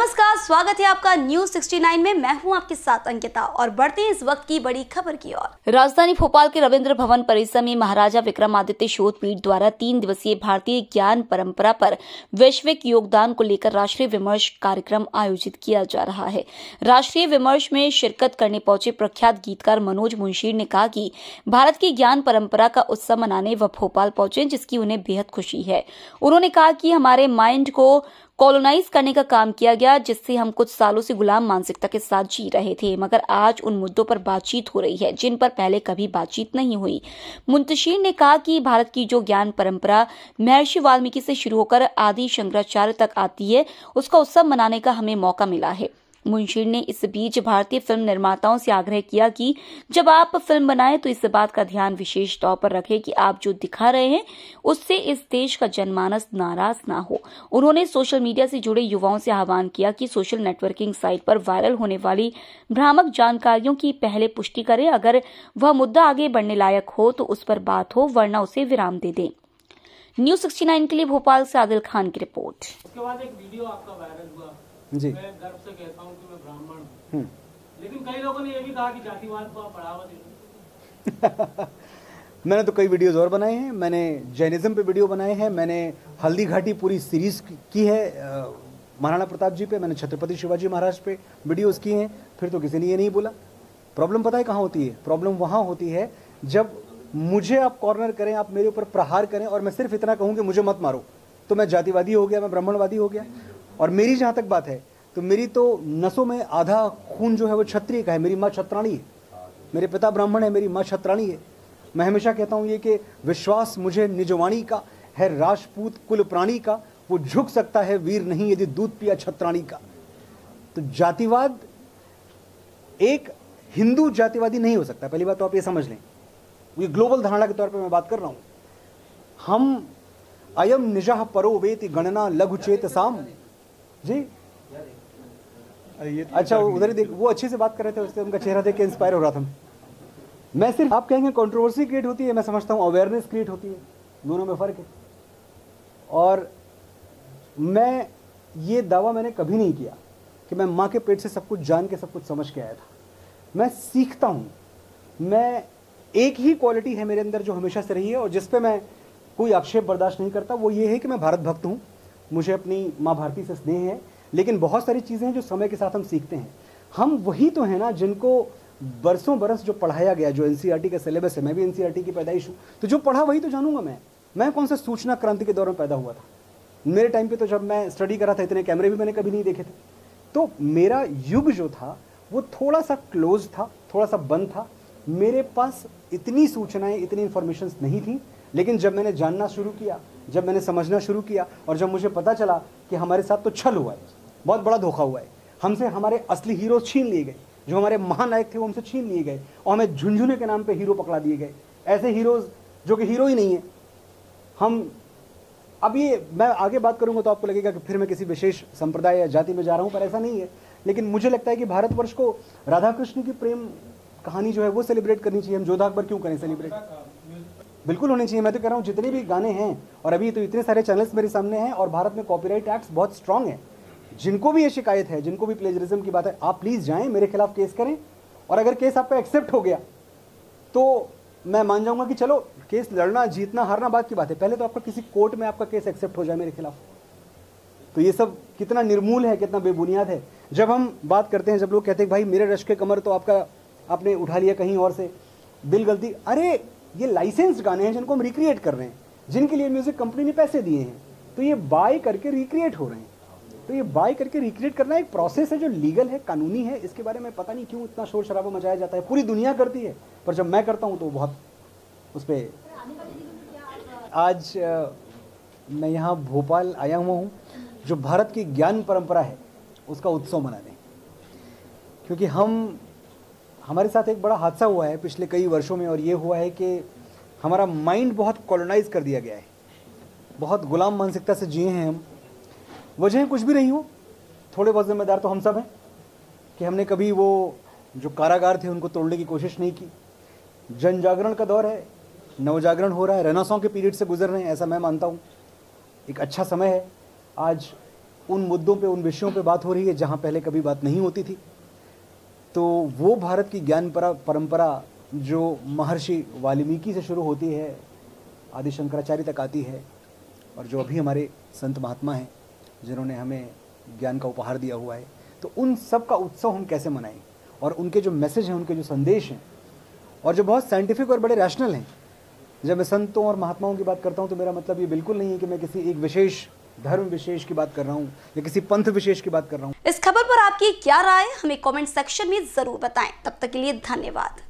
नमस्कार, स्वागत है आपका न्यूज 69 में। मैं हूं आपके साथ अंकिता और बढ़ते हैं इस वक्त की बड़ी खबर की ओर। राजधानी भोपाल के रविंद्र भवन परिसर में महाराजा विक्रमादित्य शोध पीठ द्वारा 3 दिवसीय भारतीय ज्ञान परंपरा पर वैश्विक योगदान को लेकर राष्ट्रीय विमर्श कार्यक्रम आयोजित किया जा रहा है। राष्ट्रीय विमर्श में शिरकत करने पहुंचे प्रख्यात गीतकार मनोज मुंशीर ने कहा कि भारत की ज्ञान परंपरा का उत्सव मनाने वह भोपाल पहुंचे, जिसकी उन्हें बेहद खुशी है। उन्होंने कहा कि हमारे माइंड को कॉलोनाइज करने का काम किया गया, जिससे हम कुछ सालों से गुलाम मानसिकता के साथ जी रहे थे, मगर आज उन मुद्दों पर बातचीत हो रही है जिन पर पहले कभी बातचीत नहीं हुई। मुंशीर ने कहा कि भारत की जो ज्ञान परंपरा महर्षि वाल्मीकि से शुरू होकर आदि शंकराचार्य तक आती है, उसका उत्सव मनाने का हमें मौका मिला है। मुंशीर ने इस बीच भारतीय फिल्म निर्माताओं से आग्रह किया कि जब आप फिल्म बनाएं तो इस बात का ध्यान विशेष तौर पर रखें कि आप जो दिखा रहे हैं उससे इस देश का जनमानस नाराज ना हो। उन्होंने सोशल मीडिया से जुड़े युवाओं से आह्वान किया कि सोशल नेटवर्किंग साइट पर वायरल होने वाली भ्रामक जानकारियों की पहले पुष्टि करें। अगर वह मुद्दा आगे बढ़ने लायक हो तो उस पर बात हो, वरना उसे विराम दे दें। न्यूज 69 के लिए भोपाल से आदिल खान की रिपोर्ट। उसके बाद एक वीडियो आपका वायरल हुआ जी। मैं गर्व से कहता हूँ कि मैं ब्राह्मण हूँ, लेकिन कई लोगों ने ये भी कहा कि जातिवाद को आप बढ़ावा दे। मैंने तो कई वीडियोस और बनाए हैं। मैंने जैनिज्म पे वीडियो बनाए हैं। मैंने हल्दी घाटी पूरी सीरीज की है महाराणा प्रताप जी पे। मैंने छत्रपति शिवाजी महाराज पे वीडियोस किए हैं। फिर तो किसी ने ये नहीं बोला। प्रॉब्लम पता है कहाँ होती है? प्रॉब्लम वहाँ होती है जब मुझे आप कॉर्नर करें, आप मेरे ऊपर प्रहार करें और मैं सिर्फ इतना कहूँ कि मुझे मत मारो, तो मैं जातिवादी हो गया, मैं ब्राह्मणवादी हो गया। और मेरी जहाँ तक बात है तो मेरी तो नसों में आधा खून जो है वो क्षत्रिय का है। मेरी माँ छत्राणी है, मेरे पिता ब्राह्मण है, मेरी माँ छत्राणी है। मैं हमेशा कहता हूँ ये कि विश्वास मुझे निजवाणी का है, राजपूत कुल प्राणी का, वो झुक सकता है वीर नहीं यदि दूध पिया छत्राणी का। तो जातिवाद एक हिंदू जातिवादी नहीं हो सकता। पहली बात तो आप ये समझ लें, ये ग्लोबल धारणा के तौर पर मैं बात कर रहा हूँ। हम अयम निजह परो वेति गणना लघु चेत साम जी। अच्छा, उधर ही देख, वो अच्छे से बात कर रहे थे, उससे उनका चेहरा देख के इंस्पायर हो रहा था। मैं सिर्फ, आप कहेंगे कंट्रोवर्सी क्रिएट होती है, मैं समझता हूँ अवेयरनेस क्रिएट होती है। दोनों में फ़र्क है। और मैं ये दावा मैंने कभी नहीं किया कि मैं माँ के पेट से सब कुछ जान के सब कुछ समझ के आया था। मैं सीखता हूँ। मैं एक ही क्वालिटी है मेरे अंदर जो हमेशा से रही है और जिस पे मैं कोई आक्षेप बर्दाश्त नहीं करता, वो ये है कि मैं भारत भक्त हूँ। मुझे अपनी माँ भारती से स्नेह है, लेकिन बहुत सारी चीज़ें हैं जो समय के साथ हम सीखते हैं। हम वही तो हैं ना जिनको बरसों बरस जो पढ़ाया गया, जो एनसीईआरटी का सिलेबस है। मैं भी एनसीईआरटी की पैदाइश हूँ, तो जो पढ़ा वही तो जानूंगा। मैं कौन सा सूचना क्रांति के दौर में पैदा हुआ था? मेरे टाइम पे तो जब मैं स्टडी करा था इतने कैमरे भी मैंने कभी नहीं देखे थे। तो मेरा युग जो था वो थोड़ा सा क्लोज था, थोड़ा सा बंद था। मेरे पास इतनी सूचनाएं, इतनी इन्फॉर्मेशन नहीं थी। लेकिन जब मैंने जानना शुरू किया, जब मैंने समझना शुरू किया और जब मुझे पता चला कि हमारे साथ तो छल हुआ है, बहुत बड़ा धोखा हुआ है, हमसे हमारे असली हीरो छीन लिए गए, जो हमारे महानायक थे वो हमसे छीन लिए गए और हमें झुंझुने के नाम पे हीरो पकड़ा दिए गए। ऐसे हीरोज जो कि हीरो ही नहीं है। हम अब ये मैं आगे बात करूंगा तो आपको लगेगा कि फिर मैं किसी विशेष संप्रदाय या जाति में जा रहा हूं, पर ऐसा नहीं है। लेकिन मुझे लगता है कि भारतवर्ष को राधा कृष्ण की प्रेम कहानी जो है वो सेलिब्रेट करनी चाहिए। हम जोधा अकबर क्यों करें सेलिब्रेट? बिल्कुल होनी चाहिए। मैं तो कह रहा हूँ जितने भी गाने हैं, और अभी तो इतने सारे चैनल्स मेरे सामने हैं और भारत में कॉपीराइट एक्ट्स बहुत स्ट्रांग है। जिनको भी ये शिकायत है, जिनको भी प्लेजरिज्म की बात है, आप प्लीज़ जाएं, मेरे खिलाफ केस करें। और अगर केस आपका एक्सेप्ट हो गया तो मैं मान जाऊंगा कि चलो केस लड़ना, जीतना, हारना बात की बात है। पहले तो आपका किसी कोर्ट में आपका केस एक्सेप्ट हो जाए मेरे खिलाफ। तो ये सब कितना निर्मूल है, कितना बेबुनियाद है। जब हम बात करते हैं, जब लोग कहते हैं भाई मेरे रश के कमर तो आपने उठा लिया कहीं और से, दिल गलती। अरे ये लाइसेंस्ड गाने हैं जिनको हम रिक्रिएट कर रहे हैं, जिनके लिए म्यूजिक कंपनी ने पैसे दिए हैं, तो ये बाय करके रिक्रिएट हो रहे हैं। तो ये बाय करके रिक्रिएट करना एक प्रोसेस है जो लीगल है, कानूनी है। इसके बारे में पता नहीं क्यों इतना शोर शराबा मचाया जाता है। पूरी दुनिया करती है, पर जब मैं करता हूँ तो बहुत उस पर। आज मैं यहाँ भोपाल आया हुआ हूँ जो भारत की ज्ञान परंपरा है उसका उत्सव मनाने, क्योंकि हमारे साथ एक बड़ा हादसा हुआ है पिछले कई वर्षों में। और ये हुआ है कि हमारा माइंड बहुत कॉलोनाइज कर दिया गया है, बहुत गुलाम मानसिकता से जिए हैं हम। वजह कुछ भी नहीं हो, थोड़े बहुत जिम्मेदार तो हम सब हैं कि हमने कभी वो जो कारागार थे उनको तोड़ने की कोशिश नहीं की। जन जागरण का दौर है, नवजागरण हो रहा है, रेनेसां के पीरियड से गुजर रहे हैं, ऐसा मैं मानता हूँ। एक अच्छा समय है। आज उन मुद्दों पे, उन विषयों पे बात हो रही है जहाँ पहले कभी बात नहीं होती थी। तो वो भारत की ज्ञान परंपरा जो महर्षि वाल्मीकि से शुरू होती है, आदि शंकराचार्य तक आती है, और जो अभी हमारे संत महात्मा हैं जिन्होंने हमें ज्ञान का उपहार दिया हुआ है, तो उन सब का उत्सव हम कैसे मनाएं, और उनके जो मैसेज हैं, उनके जो संदेश हैं, और जो बहुत साइंटिफिक और बड़े रैशनल हैं। जब मैं संतों और महात्माओं की बात करता हूं तो मेरा मतलब ये बिल्कुल नहीं है कि मैं किसी एक विशेष धर्म विशेष की बात कर रहा हूं या किसी पंथ विशेष की बात कर रहा हूं। इस खबर पर आपकी क्या राय, हमें कमेंट सेक्शन में जरूर बताएं। तब तक के लिए धन्यवाद।